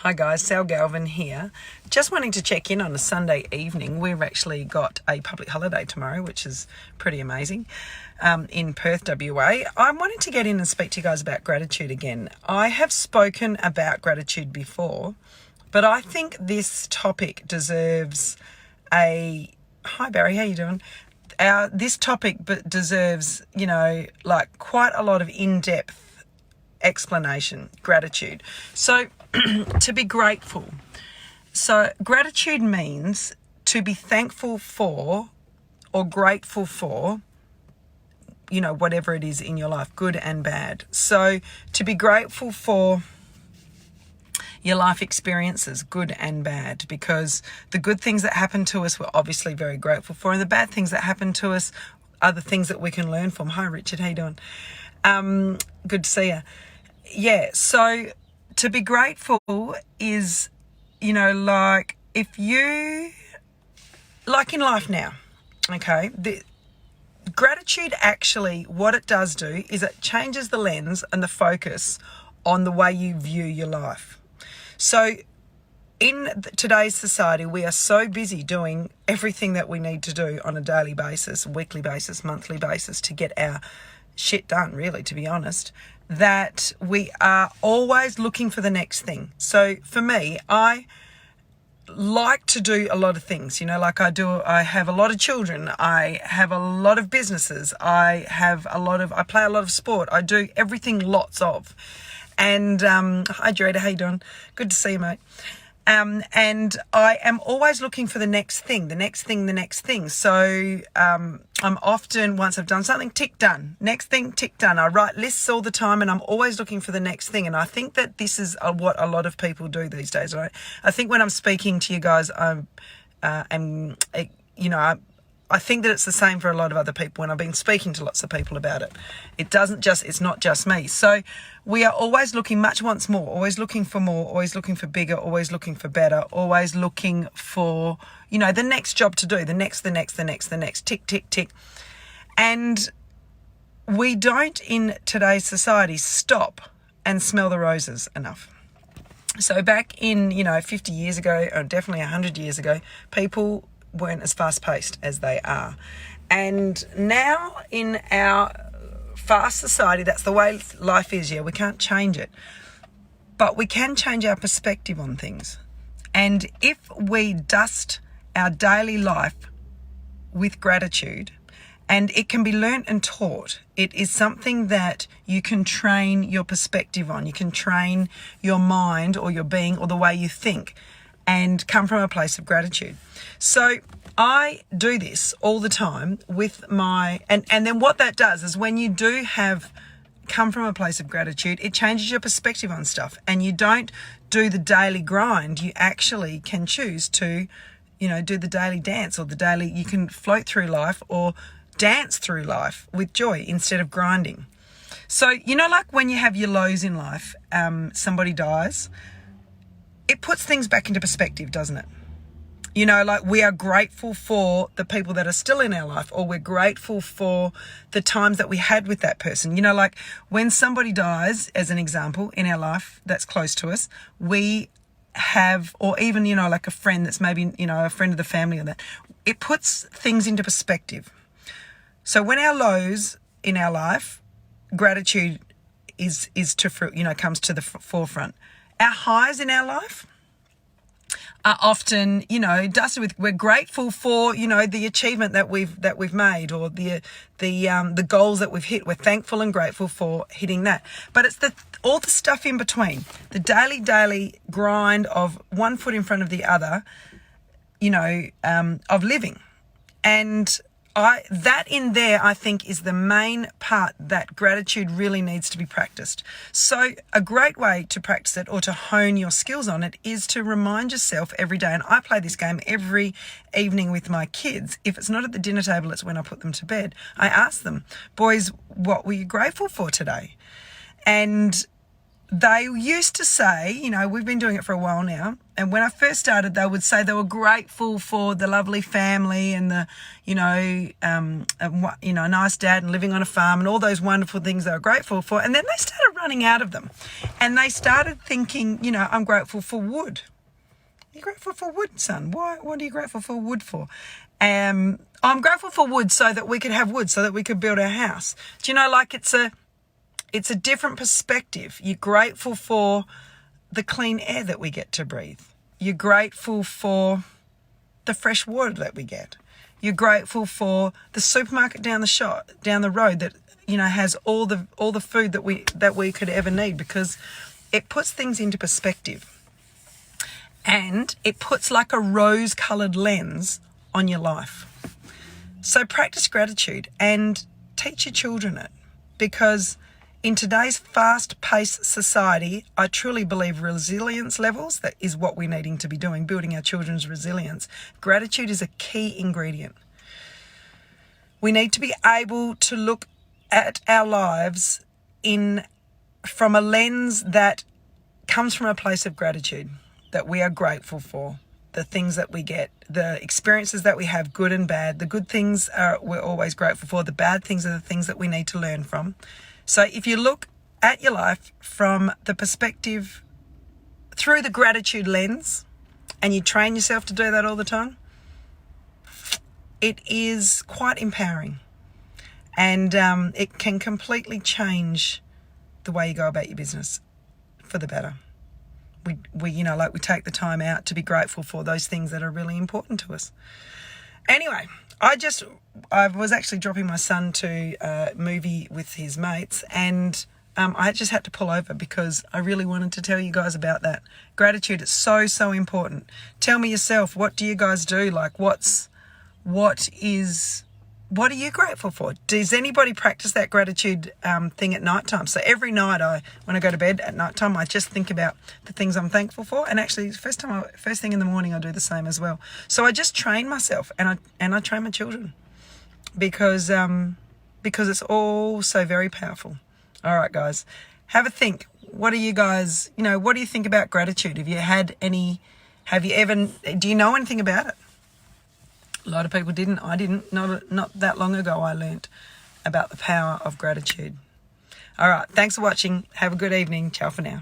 Hi guys, Sal Galvin here. Just wanting to check in on a Sunday evening. We've actually got a public holiday tomorrow, which is pretty amazing, in Perth, WA. I wanted to get in and speak to you guys about gratitude again. I have spoken about gratitude before, but I think this topic deserves a... Hi Barry, how you doing? This topic deserves, quite a lot of in-depth explanation, gratitude. So to be grateful. So gratitude means to be thankful for or grateful for, whatever it is in your life, good and bad. So to be grateful for your life experiences, good and bad, because the good things that happen to us, we're obviously very grateful for, and the bad things that happen to us are the things that we can learn from. Hi Richard, how you doing? Good to see you. Yeah, so to be grateful is, if you, like in life now, okay, the gratitude actually, what it does do is it changes the lens and the focus on the way you view your life. So in today's society, we are so busy doing everything that we need to do on a daily basis, weekly basis, monthly basis to get our shit done, really, to be honest, that we are always looking for the next thing. So for me, I like to do a lot of things, I have a lot of children, I have a lot of businesses, I play a lot of sport, I do everything lots of. And hi Jareda, how you doing? Good to see you, mate. And I am always looking for the next thing. So I'm often, once I've done something, tick, done. Next thing, tick, done. I write lists all the time and I'm always looking for the next thing. And I think that this is what a lot of people do these days, right? I think when I'm speaking to you guys, I think that it's the same for a lot of other people when I've been speaking to lots of people about it. It's not just me. So we are always looking, much wants more, always looking for more, always looking for bigger, always looking for better, always looking for, the next job to do, the next, tick, tick, tick. And we don't in today's society stop and smell the roses enough. So back in, 50 years ago, or definitely 100 years ago, people weren't as fast-paced as they are. And now in our fast society, that's the way life is. Yeah, we can't change it. But we can change our perspective on things. And if we dust our daily life with gratitude, and it can be learnt and taught, it is something that you can train your perspective on. You can train your mind or your being or the way you think and come from a place of gratitude. So I do this all the time with my, and then what that does is when you do come from a place of gratitude, it changes your perspective on stuff and you don't do the daily grind. You actually can choose to, do the daily dance or you can float through life or dance through life with joy instead of grinding. So, like when you have your lows in life, somebody dies, it puts things back into perspective, doesn't it? We are grateful for the people that are still in our life, or we're grateful for the times that we had with that person. Like when somebody dies, as an example, in our life that's close to us, we have, or even, like a friend that's maybe, a friend of the family or that, it puts things into perspective. So when our lows in our life, gratitude comes to the forefront. Our highs in our life are often, dusted with, we're grateful for, the achievement that we've made or the goals that we've hit. We're thankful and grateful for hitting that. But it's all the stuff in between, the daily grind of one foot in front of the other, of living. And that in there, I think, is the main part that gratitude really needs to be practiced. So a great way to practice it or to hone your skills on it is to remind yourself every day. And I play this game every evening with my kids. If it's not at the dinner table, it's when I put them to bed. I ask them, boys, what were you grateful for today? And they used to say, you know, we've been doing it for a while now, and when I first started, they would say they were grateful for the lovely family and the, a nice dad and living on a farm and all those wonderful things they were grateful for. And then they started running out of them, and they started thinking, I'm grateful for wood. You're grateful for wood, son? What are you grateful for wood for? I'm grateful for wood so that we could have wood, so that we could build our house. Do you know, like it's a different perspective. You're grateful for the clean air that we get to breathe. You're grateful for the fresh water that we get. You're grateful for the supermarket down the road that, has all the food that we could ever need, because it puts things into perspective. And it puts like a rose-coloured lens on your life. So practice gratitude and teach your children it, because in today's fast-paced society, I truly believe resilience levels, that is what we're needing to be doing, building our children's resilience. Gratitude is a key ingredient. We need to be able to look at our lives from a lens that comes from a place of gratitude, that we are grateful for, the things that we get, the experiences that we have, good and bad. The good things we're always grateful for. The bad things are the things that we need to learn from. So if you look at your life from the perspective, through the gratitude lens, and you train yourself to do that all the time, it is quite empowering. And it can completely change the way you go about your business for the better. We take the time out to be grateful for those things that are really important to us. Anyway, I was actually dropping my son to a movie with his mates, and I just had to pull over because I really wanted to tell you guys about that. Gratitude is so, so important. Tell me yourself, what do you guys do? Like, what are you grateful for? Does anybody practice that gratitude thing at night time? So every night when I go to bed at night time, I just think about the things I'm thankful for. And actually, first thing in the morning, I do the same as well. So I just train myself, and I train my children, because it's all so very powerful. All right, guys, have a think. What do you guys, what do you think about gratitude? Do you know anything about it? A lot of people didn't. I didn't. Not that long ago, I learnt about the power of gratitude. All right. Thanks for watching. Have a good evening. Ciao for now.